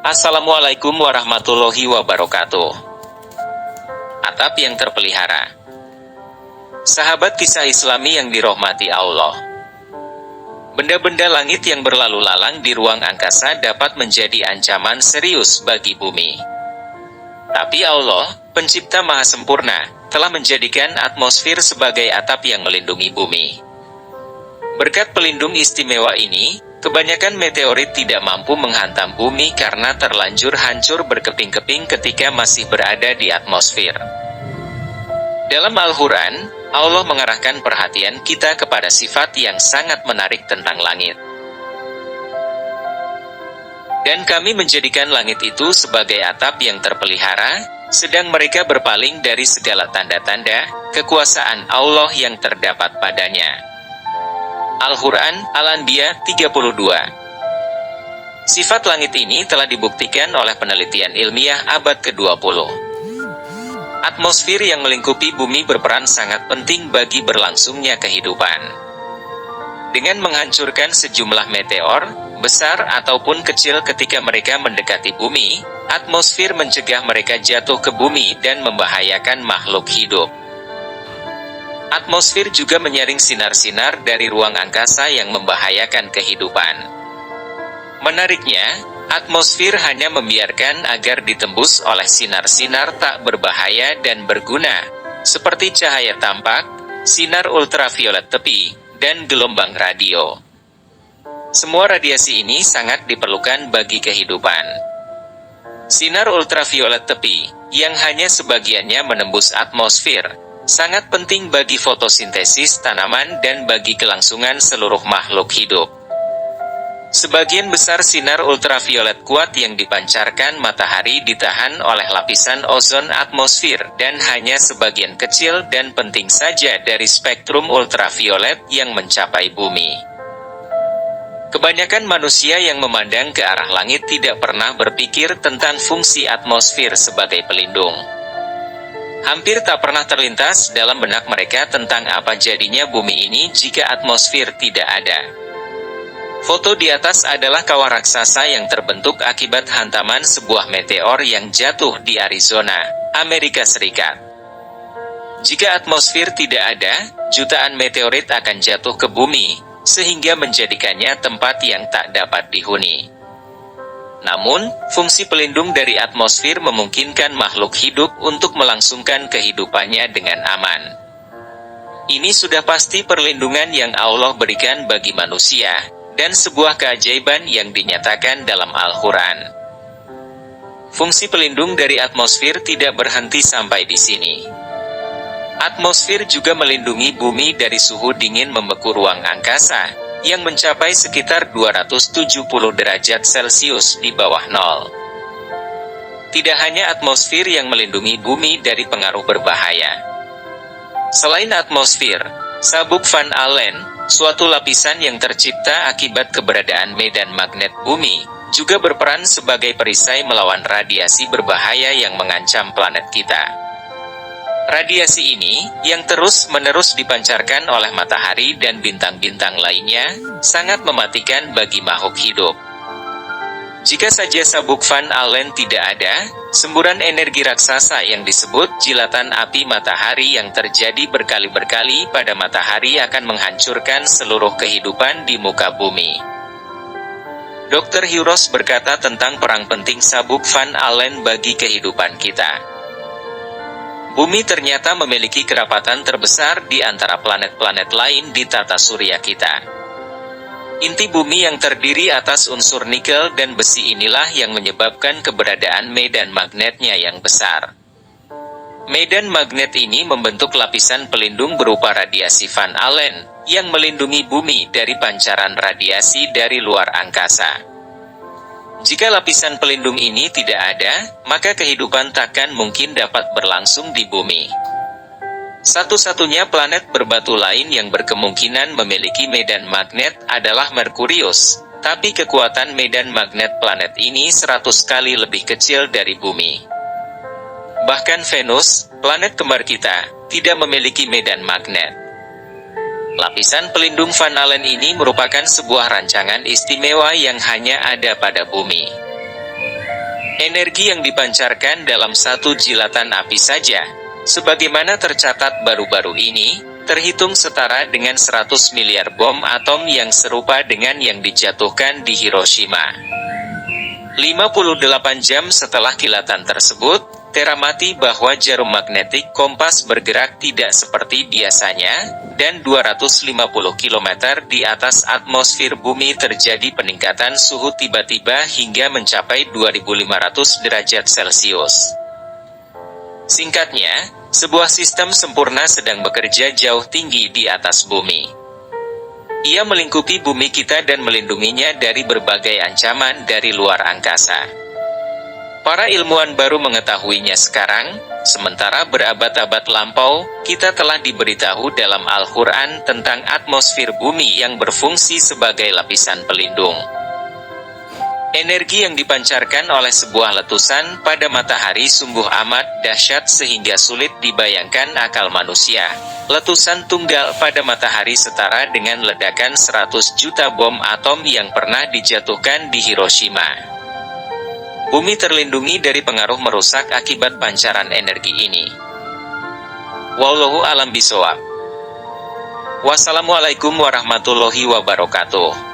Assalamualaikum warahmatullahi wabarakatuh. Atap yang terpelihara. Sahabat kisah Islami yang dirahmati Allah. Benda-benda langit yang berlalu lalang di ruang angkasa dapat menjadi ancaman serius bagi bumi. Tapi Allah, Pencipta Maha Sempurna, telah menjadikan atmosfer sebagai atap yang melindungi bumi. Berkat pelindung istimewa ini, kebanyakan meteorit tidak mampu menghantam bumi karena terlanjur hancur berkeping-keping ketika masih berada di atmosfer. Dalam Al-Quran, Allah mengarahkan perhatian kita kepada sifat yang sangat menarik tentang langit. Dan kami menjadikan langit itu sebagai atap yang terpelihara, sedang mereka berpaling dari segala tanda-tanda kekuasaan Allah yang terdapat padanya. Al-Quran, Al-Anbiya 32. Sifat langit ini telah dibuktikan oleh penelitian ilmiah abad ke-20. Atmosfer yang melingkupi bumi berperan sangat penting bagi berlangsungnya kehidupan. Dengan menghancurkan sejumlah meteor, besar ataupun kecil ketika mereka mendekati bumi, atmosfer mencegah mereka jatuh ke bumi dan membahayakan makhluk hidup. Atmosfer juga menyaring sinar-sinar dari ruang angkasa yang membahayakan kehidupan. Menariknya, atmosfer hanya membiarkan agar ditembus oleh sinar-sinar tak berbahaya dan berguna, seperti cahaya tampak, sinar ultraviolet tepi, dan gelombang radio. Semua radiasi ini sangat diperlukan bagi kehidupan. Sinar ultraviolet tepi, yang hanya sebagiannya menembus atmosfer, sangat penting bagi fotosintesis tanaman dan bagi kelangsungan seluruh makhluk hidup. Sebagian besar sinar ultraviolet kuat yang dipancarkan matahari ditahan oleh lapisan ozon atmosfer dan hanya sebagian kecil dan penting saja dari spektrum ultraviolet yang mencapai bumi. Kebanyakan manusia yang memandang ke arah langit tidak pernah berpikir tentang fungsi atmosfer sebagai pelindung. Hampir tak pernah terlintas dalam benak mereka tentang apa jadinya bumi ini jika atmosfer tidak ada. Foto di atas adalah kawah raksasa yang terbentuk akibat hantaman sebuah meteor yang jatuh di Arizona, Amerika Serikat. Jika atmosfer tidak ada, jutaan meteorit akan jatuh ke bumi, sehingga menjadikannya tempat yang tak dapat dihuni. Namun, fungsi pelindung dari atmosfer memungkinkan makhluk hidup untuk melangsungkan kehidupannya dengan aman. Ini sudah pasti perlindungan yang Allah berikan bagi manusia, dan sebuah keajaiban yang dinyatakan dalam Al-Quran. Fungsi pelindung dari atmosfer tidak berhenti sampai di sini. Atmosfer juga melindungi bumi dari suhu dingin membeku ruang angkasa, yang mencapai sekitar 270 derajat Celcius di bawah nol. Tidak hanya atmosfer yang melindungi bumi dari pengaruh berbahaya. Selain atmosfer, sabuk Van Allen, suatu lapisan yang tercipta akibat keberadaan medan magnet bumi, juga berperan sebagai perisai melawan radiasi berbahaya yang mengancam planet kita. Radiasi ini, yang terus-menerus dipancarkan oleh matahari dan bintang-bintang lainnya, sangat mematikan bagi makhluk hidup. Jika saja sabuk Van Allen tidak ada, semburan energi raksasa yang disebut jilatan api matahari yang terjadi berkali-berkali pada matahari akan menghancurkan seluruh kehidupan di muka bumi. Dr. Hiros berkata tentang perang penting sabuk Van Allen bagi kehidupan kita. Bumi ternyata memiliki kerapatan terbesar di antara planet-planet lain di tata surya kita. Inti bumi yang terdiri atas unsur nikel dan besi inilah yang menyebabkan keberadaan medan magnetnya yang besar. Medan magnet ini membentuk lapisan pelindung berupa radiasi Van Allen, yang melindungi bumi dari pancaran radiasi dari luar angkasa. Jika lapisan pelindung ini tidak ada, maka kehidupan takkan mungkin dapat berlangsung di bumi. Satu-satunya planet berbatu lain yang berkemungkinan memiliki medan magnet adalah Merkurius, tapi kekuatan medan magnet planet ini 100 kali lebih kecil dari bumi. Bahkan Venus, planet kembar kita, tidak memiliki medan magnet. Lapisan pelindung Van Allen ini merupakan sebuah rancangan istimewa yang hanya ada pada bumi. Energi yang dipancarkan dalam satu jilatan api saja, sebagaimana tercatat baru-baru ini, terhitung setara dengan 100 miliar bom atom yang serupa dengan yang dijatuhkan di Hiroshima. 58 jam setelah kilatan tersebut, teramati bahwa jarum magnetik kompas bergerak tidak seperti biasanya, dan 250 km di atas atmosfer bumi terjadi peningkatan suhu tiba-tiba hingga mencapai 2500 derajat Celcius. Singkatnya, sebuah sistem sempurna sedang bekerja jauh tinggi di atas bumi. Ia melingkupi bumi kita dan melindunginya dari berbagai ancaman dari luar angkasa. Para ilmuwan baru mengetahuinya sekarang, sementara berabad-abad lampau, kita telah diberitahu dalam Al-Quran tentang atmosfer bumi yang berfungsi sebagai lapisan pelindung. Energi yang dipancarkan oleh sebuah letusan pada matahari sungguh amat dahsyat sehingga sulit dibayangkan akal manusia. Letusan tunggal pada matahari setara dengan ledakan 100 juta bom atom yang pernah dijatuhkan di Hiroshima. Bumi terlindungi dari pengaruh merusak akibat pancaran energi ini. Wallahu a'lam bishawab. Wassalamualaikum warahmatullahi wabarakatuh.